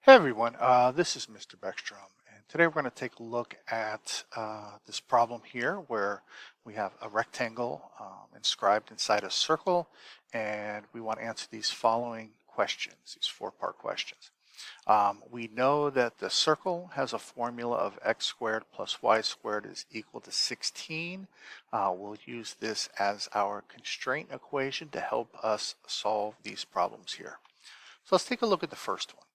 Hey everyone, this is Mr. Beckstrom, and today we're going to take a look at this problem here where we have a rectangle inscribed inside a circle, and we want to answer these following questions, these four-part questions. We know that the circle has a formula of x squared plus y squared is equal to 16. We'll use this as our constraint equation to help us solve these problems here. So let's take a look at the first one.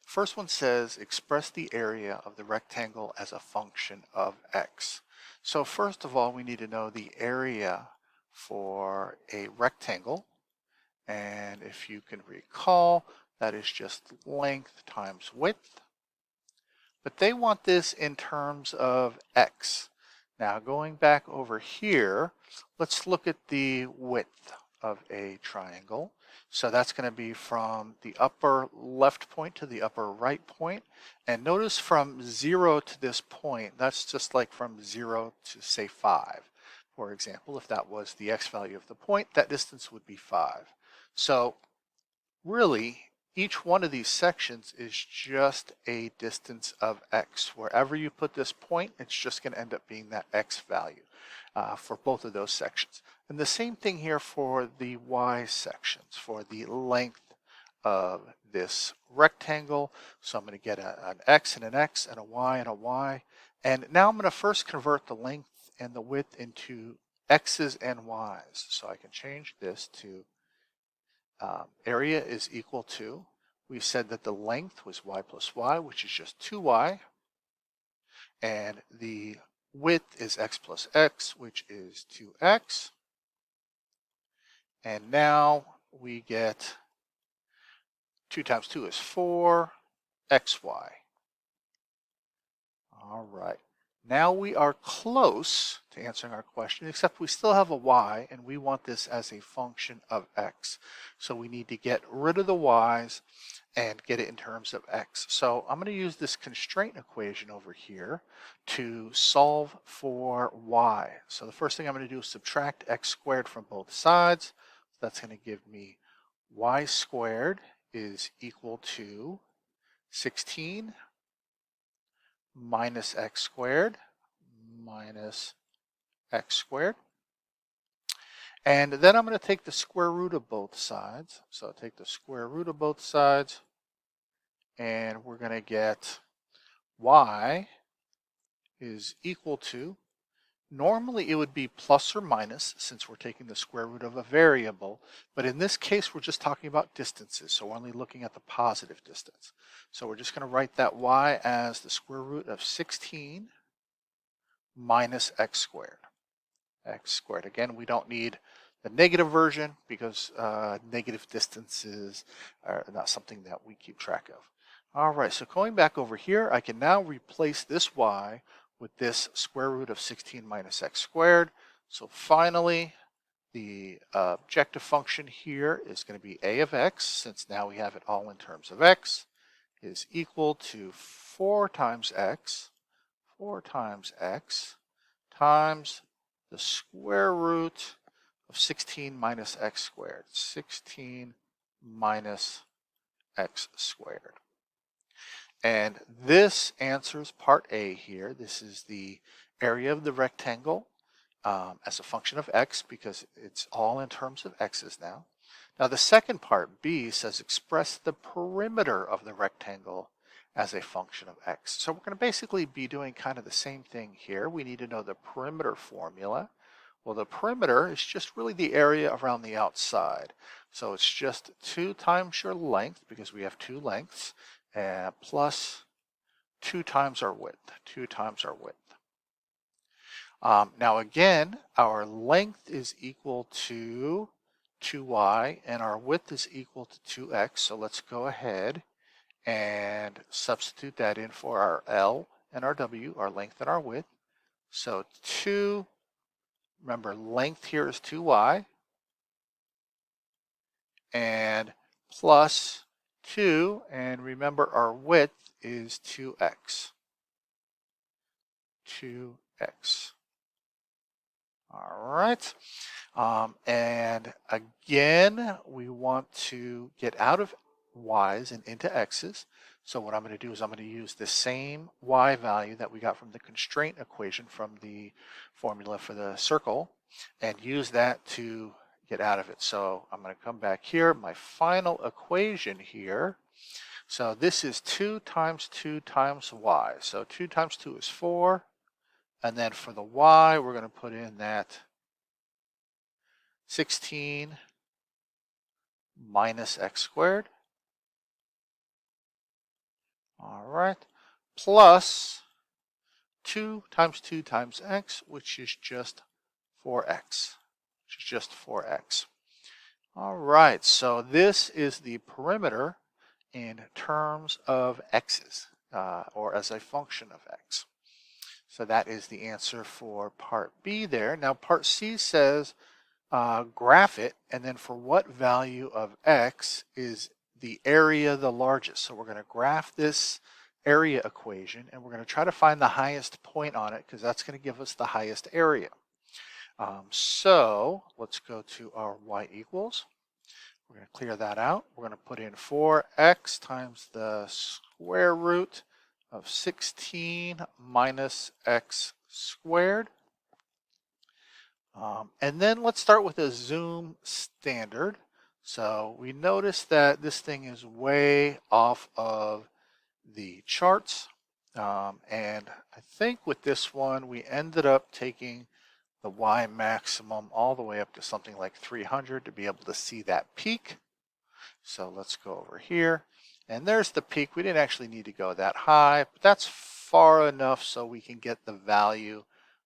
The first one says express the area of the rectangle as a function of x. So first of all, we need to know the area for a rectangle. And if you can recall, that is just length times width. But they want this in terms of x. Now going back over here, let's look at the width of a triangle. So that's going to be from the upper left point to the upper right point. And notice from 0 to this point, that's just like from 0 to say 5. For example, if that was the x value of the point, that distance would be 5. So really, each one of these sections is just a distance of x. Wherever you put this point, it's just going to end up being that x value for both of those sections. And the same thing here for the y sections, for the length of this rectangle. So I'm going to get an x and an x and a y and a y. And now I'm going to first convert the length and the width into x's and y's. So I can change this to area is equal to, we said that the length was y plus y, which is just 2y, and the width is x plus x, which is 2x. And now we get 2 times 2 is 4, xy. All right. Now we are close to answering our question, except we still have a y, and we want this as a function of x. So we need to get rid of the y's and get it in terms of x. So I'm going to use this constraint equation over here to solve for y. So the first thing I'm going to do is subtract x squared from both sides. That's going to give me y squared is equal to 16 minus x squared minus x squared. And then I'm going to take the square root of both sides. So I'll take the square root of both sides, and we're going to get y is equal to, normally it would be plus or minus since we're taking the square root of a variable, but in this case we're just talking about distances, so we're only looking at the positive distance. So we're just going to write that y as the square root of 16 minus x squared. X squared. Again, we don't need the negative version because negative distances are not something that we keep track of. All right, so going back over here, I can now replace this y with this square root of 16 minus x squared. So finally, the objective function here is going to be a of x, since now we have it all in terms of x, is equal to 4 times x times the square root of 16 minus x squared. 16 minus x squared. And this answers part A here. This is the area of the rectangle as a function of x, because it's all in terms of x's now. Now the second part, B, says express the perimeter of the rectangle as a function of x. So we're going to basically be doing kind of the same thing here. We need to know the perimeter formula. Well, the perimeter is just really the area around the outside. So it's just 2 times your length, because we have 2 lengths, plus 2 times our width. 2 times our width. Now again, our length is equal to 2y, and our width is equal to 2x. So let's go ahead and substitute that in for our L and our W, our length and our width. So 2, remember length here is 2y, and plus 2, and remember our width is 2x. 2x. All right. And again, we want to get out of y's and into x's. So what I'm going to do is I'm going to use the same y value that we got from the constraint equation from the formula for the circle and use that to get out of it. So I'm going to come back here, my final equation here. So this is 2 times 2 times y. So 2 times 2 is 4. And then for the y, we're going to put in that 16 minus x squared. All right. Plus 2 times 2 times x, which is just 4x. Which is just 4x. All right. So this is the perimeter in terms of x's, or as a function of x. So that is the answer for part B there. Now part C says graph it, and then for what value of x is the area the largest. So we're going to graph this area equation, and we're going to try to find the highest point on it because that's going to give us the highest area. So let's go to our y equals. We're going to clear that out. We're going to put in 4x times the square root of 16 minus x squared. And then let's start with a zoom standard. So we notice that this thing is way off of the charts. And I think with this one, we ended up taking the y maximum all the way up to something like 300 to be able to see that peak. So let's go over here. And there's the peak. We didn't actually need to go that high, but that's far enough so we can get the value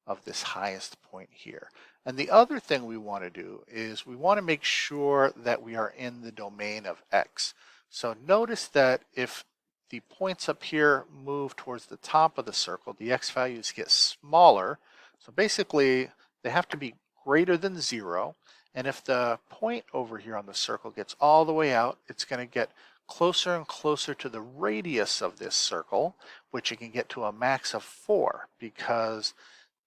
of this highest point here. And the other thing we want to do is we want to make sure that we are in the domain of x. So notice that if the points up here move towards the top of the circle, the x values get smaller. So basically, they have to be greater than 0. And if the point over here on the circle gets all the way out, it's going to get closer and closer to the radius of this circle, which it can get to a max of 4 because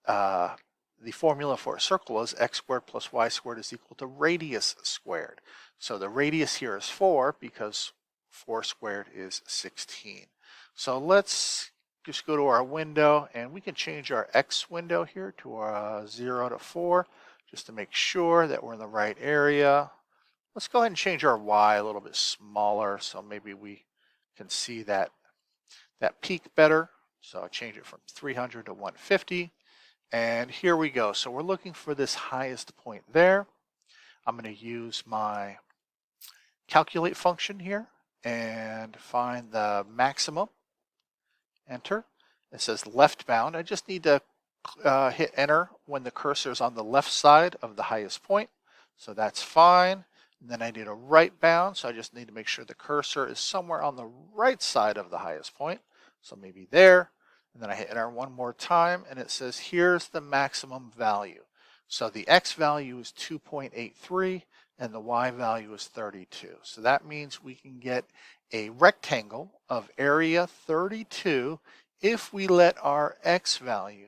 the formula for a circle is x squared plus y squared is equal to radius squared. So the radius here is 4 because 4 squared is 16. So let's just go to our window, and we can change our x window here to our 0 to 4 just to make sure that we're in the right area. Let's go ahead and change our y a little bit smaller so maybe we can see that peak better. So I'll change it from 300 to 150. And here we go. So we're looking for this highest point there. I'm going to use my calculate function here and find the maximum. Enter. It says left bound. I just need to hit enter when the cursor is on the left side of the highest point. So that's fine. And then I need a right bound. So I just need to make sure the cursor is somewhere on the right side of the highest point. So maybe there. And then I hit enter one more time, and it says here's the maximum value. So the x value is 2.83 and the y value is 32. So that means we can get a rectangle of area 32 if we let our x value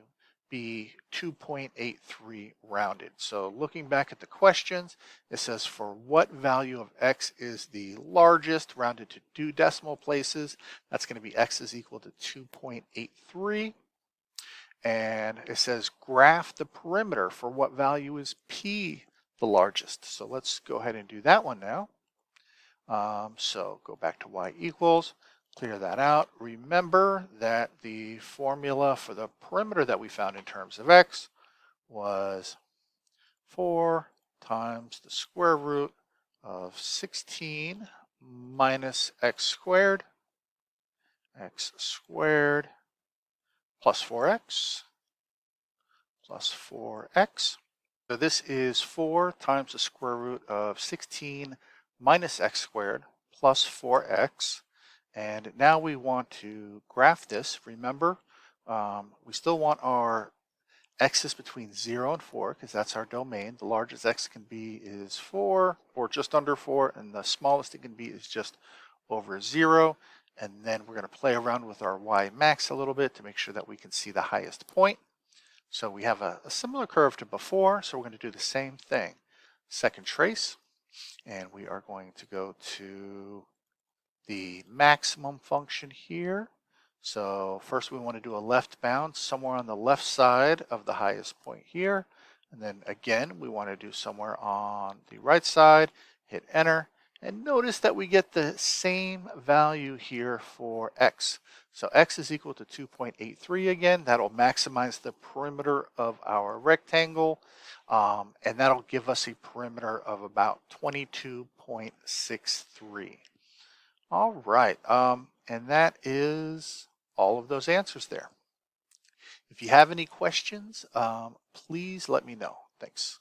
be 2.83 rounded. So looking back at the questions, it says for what value of x is the largest rounded to 2 decimal places. That's going to be x is equal to 2.83. And it says graph the perimeter for what value is p the largest. So let's go ahead and do that one now. So go back to y equals. Clear that out. Remember that the formula for the perimeter that we found in terms of x was 4 times the square root of 16 minus x squared plus 4x plus 4x. So this is 4 times the square root of 16 minus x squared plus 4x. And now we want to graph this. Remember, we still want our x's between 0 and 4 because that's our domain. The largest x can be is 4 or just under 4, and the smallest it can be is just over 0. And then we're going to play around with our y max a little bit to make sure that we can see the highest point. So we have a similar curve to before, so we're going to do the same thing. Second trace, and we are going to go to the maximum function here. So first we want to do a left bound somewhere on the left side of the highest point here. And then again, we want to do somewhere on the right side, hit enter. And notice that we get the same value here for x. So x is equal to 2.83 again. That'll maximize the perimeter of our rectangle. And that'll give us a perimeter of about 22.63. All right, and that is all of those answers there. If you have any questions, please let me know. Thanks.